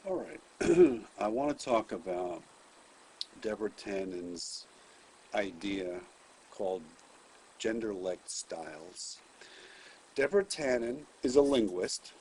All right. I want to talk about Deborah Tannen's idea called Genderlect styles. Deborah Tannen is a linguist.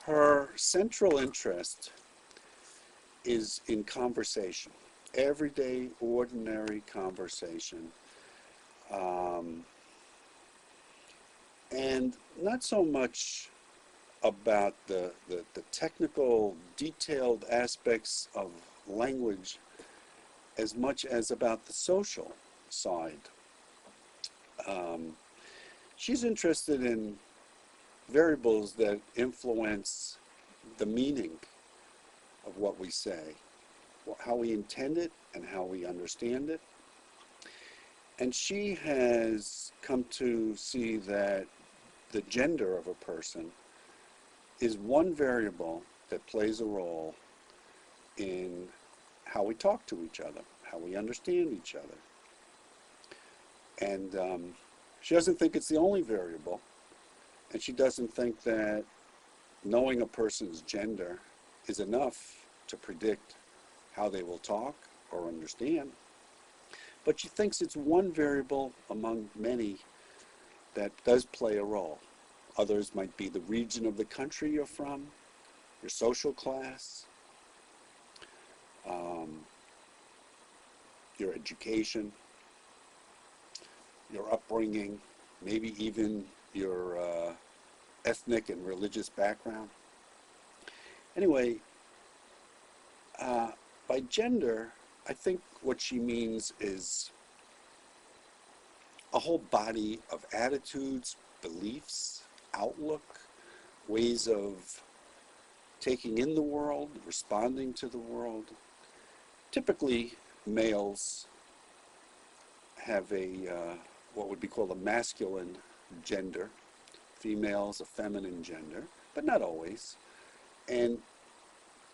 Her central interest is in conversation, everyday, ordinary conversation, um, and not so much about the technical, detailed aspects of language as much as about the social side. Um, she's interested in variables that influence the meaning of what we say, how we intend it and how we understand it. And she has come to see that the gender of a person is one variable that plays a role in how we talk to each other, how we understand each other. And she doesn't think it's the only variable, and she doesn't think that knowing a person's gender is enough to predict how they will talk or understand. But she thinks it's one variable among many that does play a role. Others might be the region of the country you're from, your social class, um, your education, your upbringing, maybe even your ethnic and religious background. Anyway, by gender, I think what she means is a whole body of attitudes, beliefs, outlook, ways of taking in the world, responding to the world. Typically, males have what would be called a masculine gender, females a feminine gender, but not always. And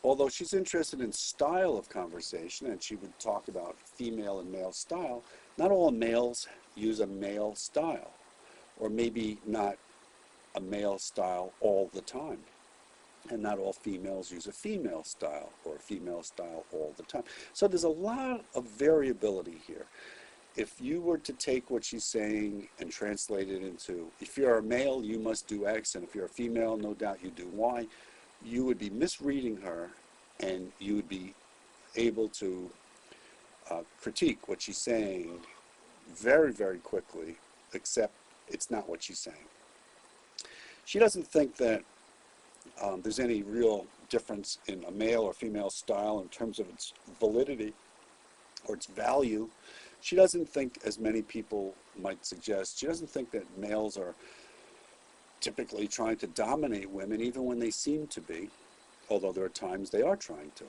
although she's interested in style of conversation, and she would talk about female and male style, not all males use a male style, or maybe not a male style all the time. And not all females use a female style or a female style all the time. So there's a lot of variability here. If you were to take what she's saying and translate it into, if you're a male, you must do X, and if you're a female, no doubt you do Y, you would be misreading her, and you would be able to critique what she's saying very, very quickly, except it's not what she's saying. She doesn't think that there's any real difference in a male or female style in terms of its validity or its value. She doesn't think, as many people might suggest, she doesn't think that males are typically trying to dominate women, even when they seem to be, although there are times they are trying to.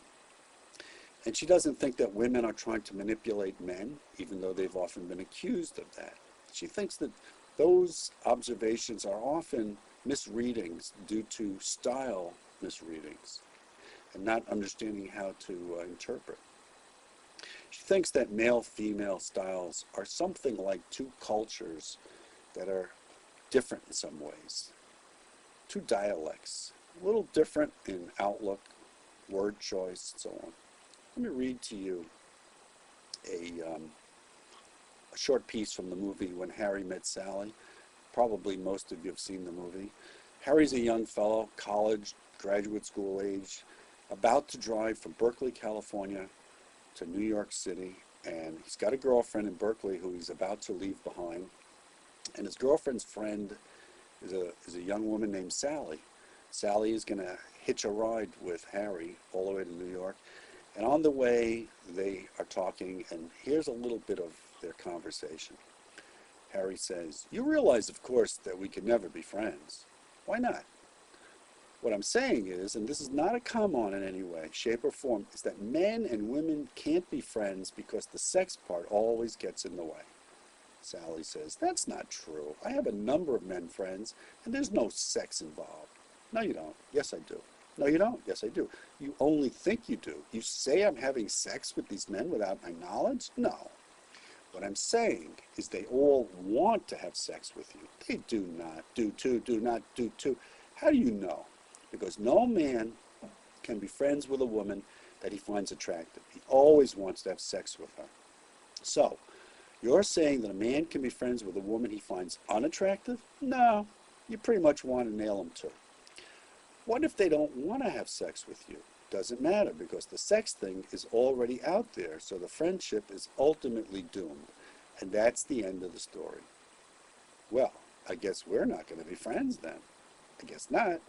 And she doesn't think that women are trying to manipulate men, even though they've often been accused of that. She thinks that those observations are often misreadings due to style misreadings and not understanding how to interpret. She thinks that male-female styles are something like two cultures that are different in some ways, two dialects, a little different in outlook, word choice, and so on. Let me read to you a short piece from the movie When Harry Met Sally. Probably most of you have seen the movie. Harry's a young fellow, college, graduate school age, about to drive from Berkeley, California to New York City, and he's got a girlfriend in Berkeley who he's about to leave behind. And his girlfriend's friend is a young woman named Sally. Sally is going to hitch a ride with Harry all the way to New York. And on the way, they are talking, and here's a little bit of their conversation. Harry says, "You realize, of course, that we can never be friends. Why not?" What I'm saying is, and this is not a come-on in any way, shape, or form, is that men and women can't be friends because the sex part always gets in the way. Sally says, "That's not true. I have a number of men friends, and there's no sex involved." "No, you don't." "Yes, I do." "No, you don't." "Yes, I do." "You only think you do. You say I'm having sex with these men without my knowledge?" "No. What I'm saying is they all want to have sex with you. They do not. Do not. How do you know? Because no man can be friends with a woman that he finds attractive. He always wants to have sex with her. So, you're saying that a man can be friends with a woman he finds unattractive? No, you pretty much want to nail him too. What if they don't want to have sex with you? Doesn't matter, because the sex thing is already out there, so the friendship is ultimately doomed. And that's the end of the story. Well, I guess we're not going to be friends then. I guess not.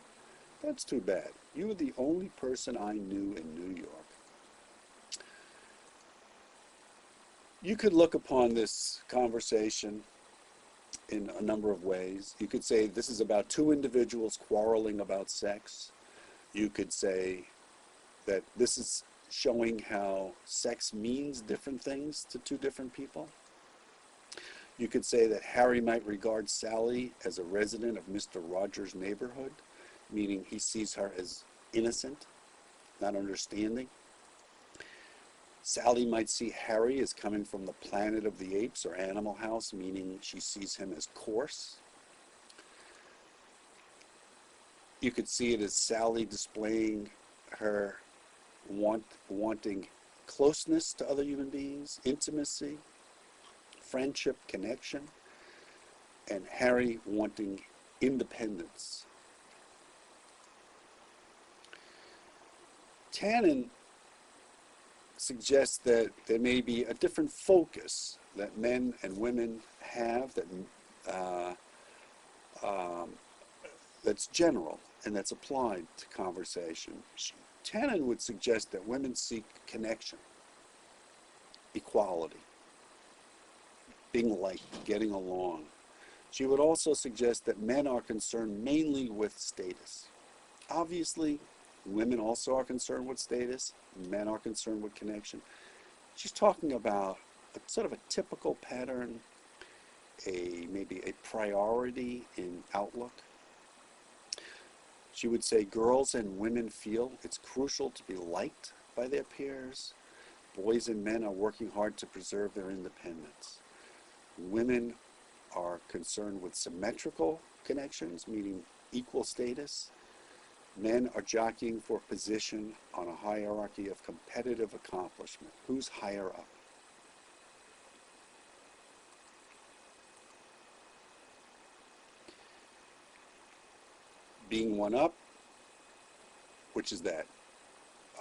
That's too bad. You were the only person I knew in New York. You could look upon this conversation in a number of ways. You could say this is about two individuals quarreling about sex. You could say that this is showing how sex means different things to two different people. You could say that Harry might regard Sally as a resident of Mr. Rogers' neighborhood, meaning he sees her as innocent, not understanding. Sally might see Harry as coming from the planet of the apes or Animal House, meaning she sees him as coarse. You could see it as Sally displaying her wanting closeness to other human beings, intimacy, friendship, connection, and Harry wanting independence. Tannen suggests that there may be a different focus that men and women have that's general and that's applied to conversation. Tannen would suggest that women seek connection, equality, being liked, getting along. She would also suggest that men are concerned mainly with status. Obviously, women also are concerned with status. Men are concerned with connection. She's talking about a sort of a typical pattern, maybe a priority in outlook. She would say girls and women feel it's crucial to be liked by their peers. Boys and men are working hard to preserve their independence. Women are concerned with symmetrical connections, meaning equal status. Men are jockeying for position on a hierarchy of competitive accomplishment. Who's higher up? Being one up, which is that?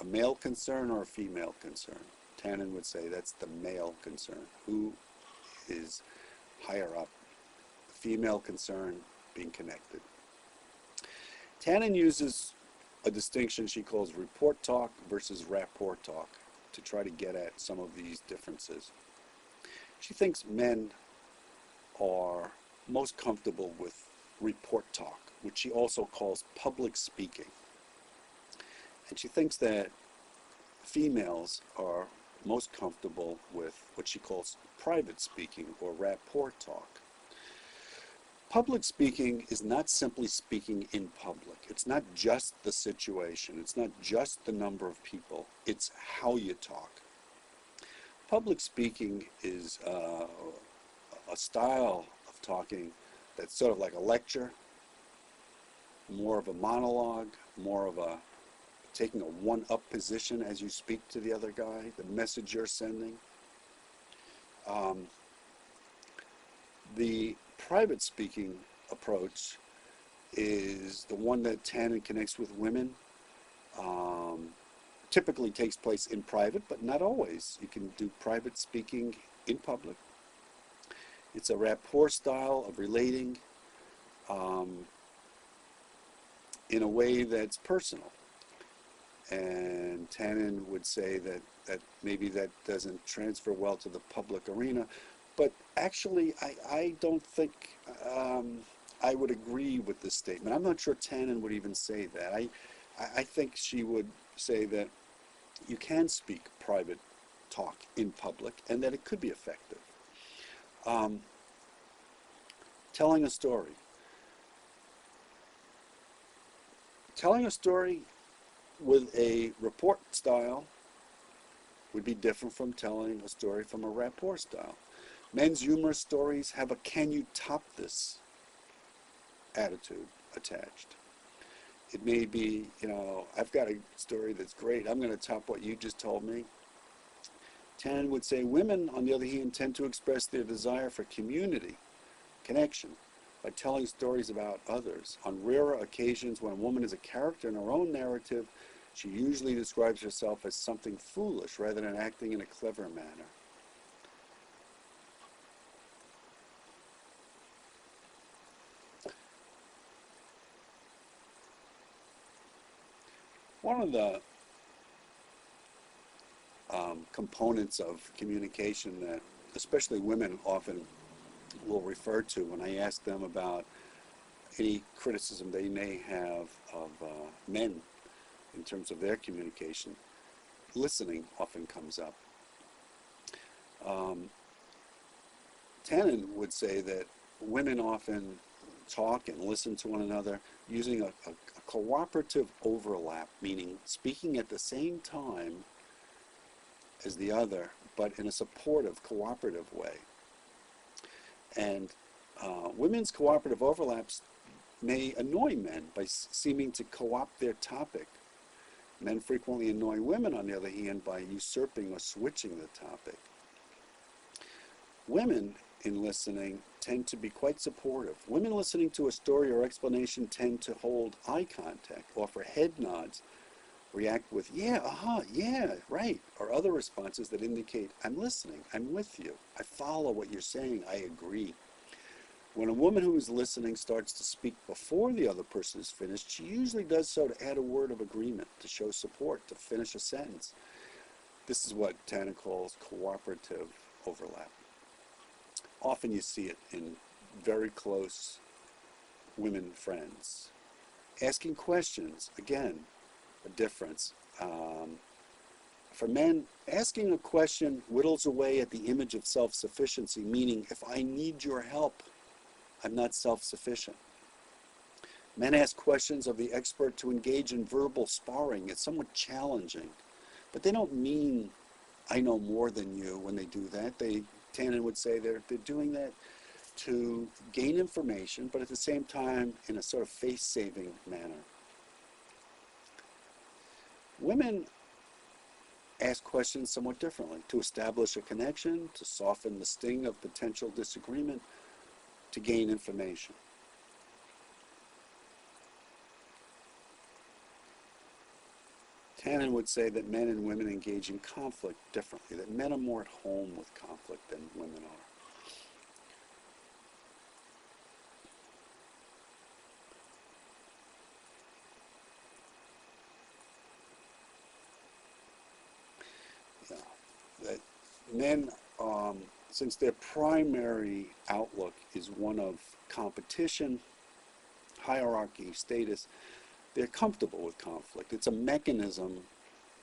A male concern or a female concern? Tannen would say that's the male concern. Who is higher up? The female concern, being connected. Tannen uses a distinction she calls report talk versus rapport talk to try to get at some of these differences. She thinks men are most comfortable with report talk, which she also calls public speaking. And she thinks that females are most comfortable with what she calls private speaking or rapport talk. Public speaking is not simply speaking in public. It's not just the situation. It's not just the number of people. It's how you talk. Public speaking is a style of talking that's sort of like a lecture, more of a monologue, more of a taking a one-up position as you speak to the other guy, the message you're sending. The private speaking approach is the one that Tannen connects with women. Typically takes place in private, but not always. You can do private speaking in public. It's a rapport style of relating in a way that's personal. And Tannen would say that maybe that doesn't transfer well to the public arena. But actually, I don't think I would agree with this statement. I'm not sure Tannen would even say that. I think she would say that you can speak private talk in public and that it could be effective. Telling a story. Telling a story with a report style would be different from telling a story from a rapport style. Men's humorous stories have a can you top this attitude attached. It may be, I've got a story that's great. I'm going to top what you just told me. Tannen would say women, on the other hand, tend to express their desire for community, connection, by telling stories about others. On rarer occasions, when a woman is a character in her own narrative, she usually describes herself as something foolish rather than acting in a clever manner. One of the components of communication that especially women often will refer to when I ask them about any criticism they may have of men in terms of their communication, listening often comes up. Tannen would say that women often talk and listen to one another using a cooperative overlap, meaning speaking at the same time as the other, but in a supportive, cooperative way. And women's cooperative overlaps may annoy men by seeming to co-opt their topic. Men frequently annoy women, on the other hand, by usurping or switching the topic. Women, in listening, tend to be quite supportive. Women listening to a story or explanation tend to hold eye contact, offer head nods, react with, yeah, yeah, right, or other responses that indicate, I'm listening, I'm with you, I follow what you're saying, I agree. When a woman who is listening starts to speak before the other person is finished, she usually does so to add a word of agreement, to show support, to finish a sentence. This is what Tannen calls cooperative overlap. Often you see it in very close women friends. Asking questions, again, a difference. For men, asking a question whittles away at the image of self-sufficiency, meaning if I need your help, I'm not self-sufficient. Men ask questions of the expert to engage in verbal sparring. It's somewhat challenging, but they don't mean I know more than you when they do that. Tannen would say they're doing that to gain information, but at the same time in a sort of face-saving manner. Women ask questions somewhat differently, to establish a connection, to soften the sting of potential disagreement, to gain information. Tannen would say that men and women engage in conflict differently, that men are more at home with conflict than women are. That men, since their primary outlook is one of competition, hierarchy, status, they're comfortable with conflict. It's a mechanism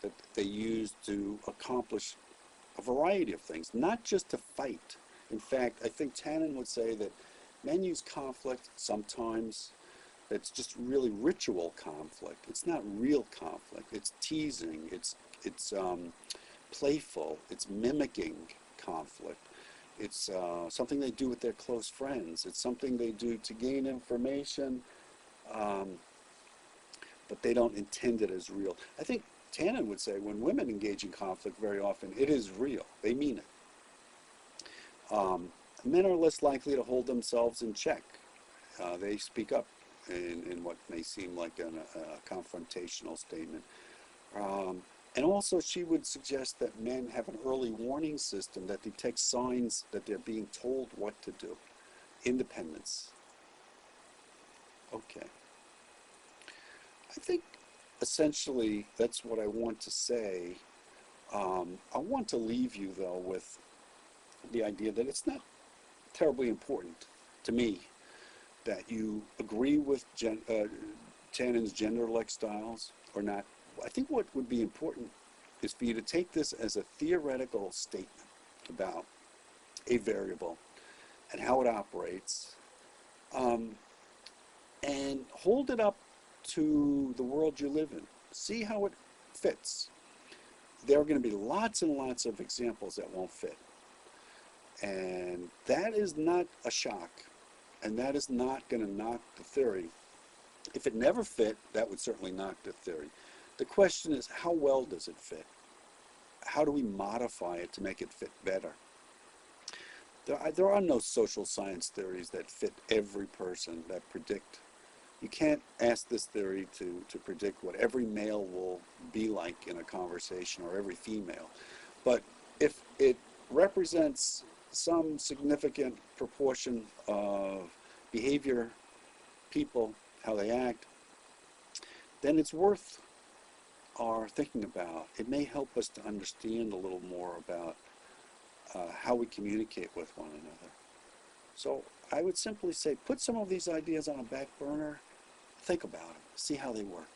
that they use to accomplish a variety of things, not just to fight. In fact, I think Tannen would say that men use conflict sometimes that's just really ritual conflict. It's not real conflict. It's teasing. It's playful. It's mimicking conflict. It's something they do with their close friends. It's something they do to gain information, but they don't intend it as real. I think Tannen would say when women engage in conflict very often, it is real. They mean it. Men are less likely to hold themselves in check. They speak up in what may seem like a confrontational statement. And also she would suggest that men have an early warning system that detects signs that they're being told what to do. Independence. Okay. I think essentially that's what I want to say. I want to leave you though with the idea that it's not terribly important to me that you agree with Tannen's Genderlect styles or not. I think what would be important is for you to take this as a theoretical statement about a variable and how it operates, and hold it up to the world you live in. See how it fits. There are going to be lots and lots of examples that won't fit. And that is not a shock. And that is not going to knock the theory If it never fit, that would certainly knock the theory. The question is, how well does it fit? How do we modify it to make it fit better? There are no social science theories that fit every person, that predict. You can't ask this theory to predict what every male will be like in a conversation, or every female. But if it represents some significant proportion of behavior, people, how they act, then it's worth our thinking about. It may help us to understand a little more about how we communicate with one another. So I would simply say, put some of these ideas on a back burner, think about them, see how they work.